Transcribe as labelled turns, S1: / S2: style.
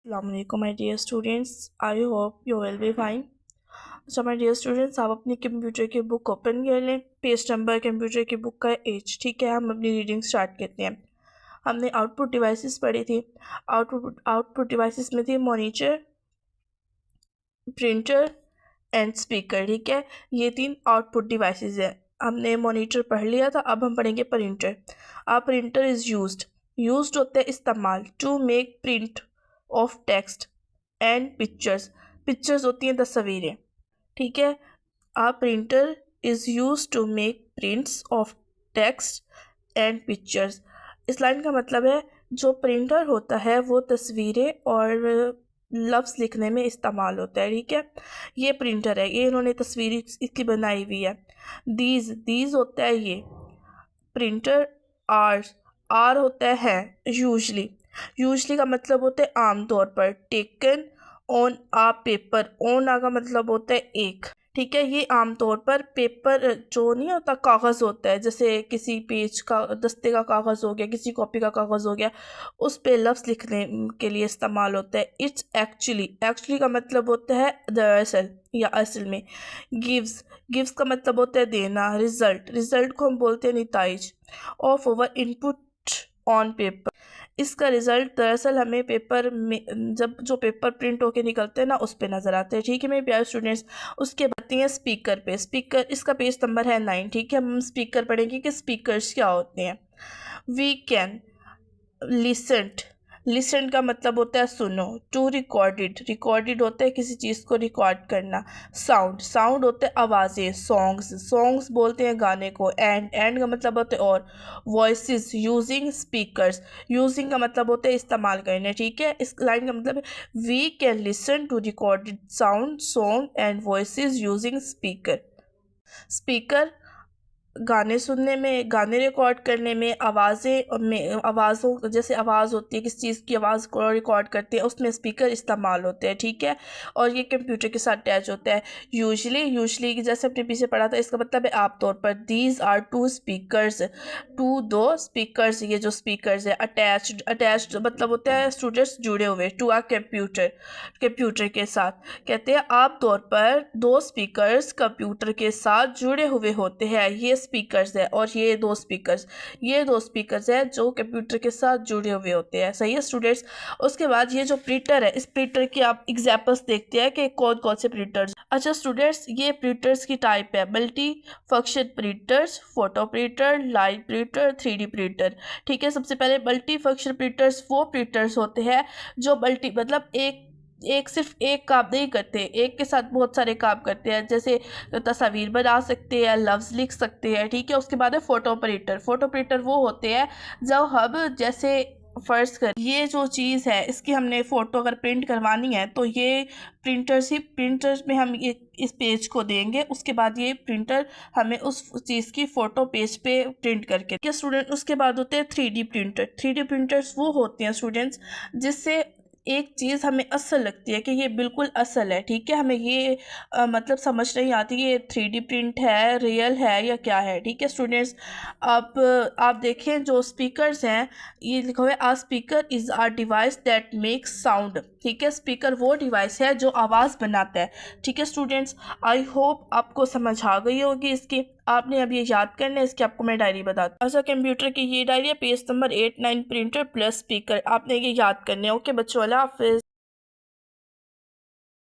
S1: Assalamualaikum my dear students, I hope you will be fine. अच्छा my dear students, आप अपनी computer की book open कर लें। पेज नंबर कंप्यूटर की बुक का एज, ठीक है। हम अपनी रीडिंग स्टार्ट करते हैं। हमने आउटपुट डिवाइसेस पढ़ी थी। आउटपुट डिवाइसेस में थी मॉनिटर, प्रिंटर एंड स्पीकर, ठीक है। ये 3 आउटपुट डिवाइसेस हैं। हमने मॉनिटर पढ़ लिया था, अब हम पढ़ेंगे प्रिंटर। प्रिंटर इज़ यूज्ड होता है इस्तेमाल to make print of text and pictures होती हैं तस्वीरें, ठीक है। Printer is use to make prints of text and pictures. इस लाइन का मतलब है जो प्रिंटर होता है वो तस्वीरें और लफ्ज़ लिखने में इस्तेमाल होता है, ठीक है। ये प्रिंटर है, ये इन्होंने तस्वीर इसकी बनाई हुई है। दीज होता है ये प्रिंटर। आर होता है यूजली का मतलब होता है आमतौर पर। Taken on a paper, on a का मतलब होता है एक, ठीक है। ये आमतौर पर पेपर जो नहीं होता, कागज़ होता है, जैसे किसी पेज का दस्ते का कागज़ हो गया, किसी कॉपी का कागज़ हो गया, उस पे लफ्ज़ लिखने के लिए इस्तेमाल होता है। इट्स एक्चुअली का मतलब होता है दरअसल या असल में। गिव्स का मतलब होता है देना। रिज़ल्ट को हम बोलते हैं नतीज of over input on paper. इसका रिज़ल्ट दरअसल हमें पेपर में जब जो पेपर प्रिंट होके निकलते हैं ना, उस पे नज़र आते हैं, ठीक है मेरे प्यारे स्टूडेंट्स। उसके बाद हैं स्पीकर पे। स्पीकर, इसका पेज नंबर है 9, ठीक है। हम स्पीकर पढ़ेंगे कि स्पीकर्स क्या होते हैं। वी कैन लिसन का मतलब होता है सुनो। टू रिकॉर्डेड होता है किसी चीज़ को रिकॉर्ड करना। साउंड होता है आवाज़ें। सॉन्ग्स बोलते हैं गाने को। एंड का मतलब होता है और। वॉइसेस यूजिंग का मतलब होता है इस्तेमाल करना, ठीक है। इस लाइन का मतलब है we can listen to recorded sound, song and voices using speaker गाने सुनने में, गाने रिकॉर्ड करने में, आवाज़ों जैसे आवाज़ होती है, किस चीज़ की आवाज़ को रिकॉर्ड करते हैं, उसमें स्पीकर इस्तेमाल होते हैं, ठीक है। और ये कंप्यूटर के साथ अटैच होता है। यूजली जैसे अपने पीछे पढ़ा था, इसका मतलब है आमतौर पर। दीज आर दो स्पीकर्स, ये जो स्पीकर्स है। अटैच्ड मतलब होता है स्टूडेंट्स जुड़े हुए। टू आ कंप्यूटर के साथ। कहते हैं आमतौर पर 2 स्पीकर्स कंप्यूटर के साथ जुड़े हुए होते हैं। ये स्पीकर्स है और ये दो स्पीकर्स है जो कंप्यूटर के साथ जुड़े हुए होते हैं, सही है स्टूडेंट्स। उसके बाद ये जो प्रिंटर है, इस प्रिंटर की आप एग्जांपल्स देखते हैं कि कौन कौन से प्रिंटर्स। अच्छा स्टूडेंट्स, ये प्रिंटर्स की टाइप है multi function printers, photo printer, line printer, 3D printer, ठीक है। सबसे पहले मल्टी फंक्शन प्रिंटर्स वो प्रिंटर्स होते हैं जो मतलब सिर्फ एक काम नहीं करते, एक के साथ बहुत सारे काम करते हैं। जैसे तस्वीर बना सकते हैं, लफ्ज़ लिख सकते हैं, ठीक है। उसके बाद है फोटो प्रिंटर वो होते हैं जब हम जैसे फ़र्ज़ कर ये जो चीज़ है इसकी हमने फ़ोटो अगर प्रिंट करवानी है तो ये प्रिंटर्स में हम ये इस पेज को देंगे, उसके बाद ये प्रिंटर हमें उस चीज़ की फ़ोटो पेज पे प्रिंट करके, ठीक है स्टूडेंट। उसके बाद होते हैं 3D प्रिंटर्स वो होते हैं स्टूडेंट्स जिससे एक चीज़ हमें असल लगती है कि ये बिल्कुल असल है, ठीक है। हमें ये मतलब समझ नहीं आती ये 3D प्रिंट है, रियल है या क्या है, ठीक है स्टूडेंट्स। अब आप देखें जो स्पीकर्स हैं, ये लिखा हुआ है a speaker is a device that makes sound, ठीक है। स्पीकर वो डिवाइस है जो आवाज़ बनाता है, ठीक है स्टूडेंट्स। आई होप आपको समझ आ गई होगी इसकी। आपने अब ये याद करना है, इसकी आपको मैं डायरी बताती हूँ। अच्छा कंप्यूटर की ये डायरी है, page number 8, 9 printer plus speaker, आपने ये याद करने है। ओके बच्चों, अल्लाह हाफिज़।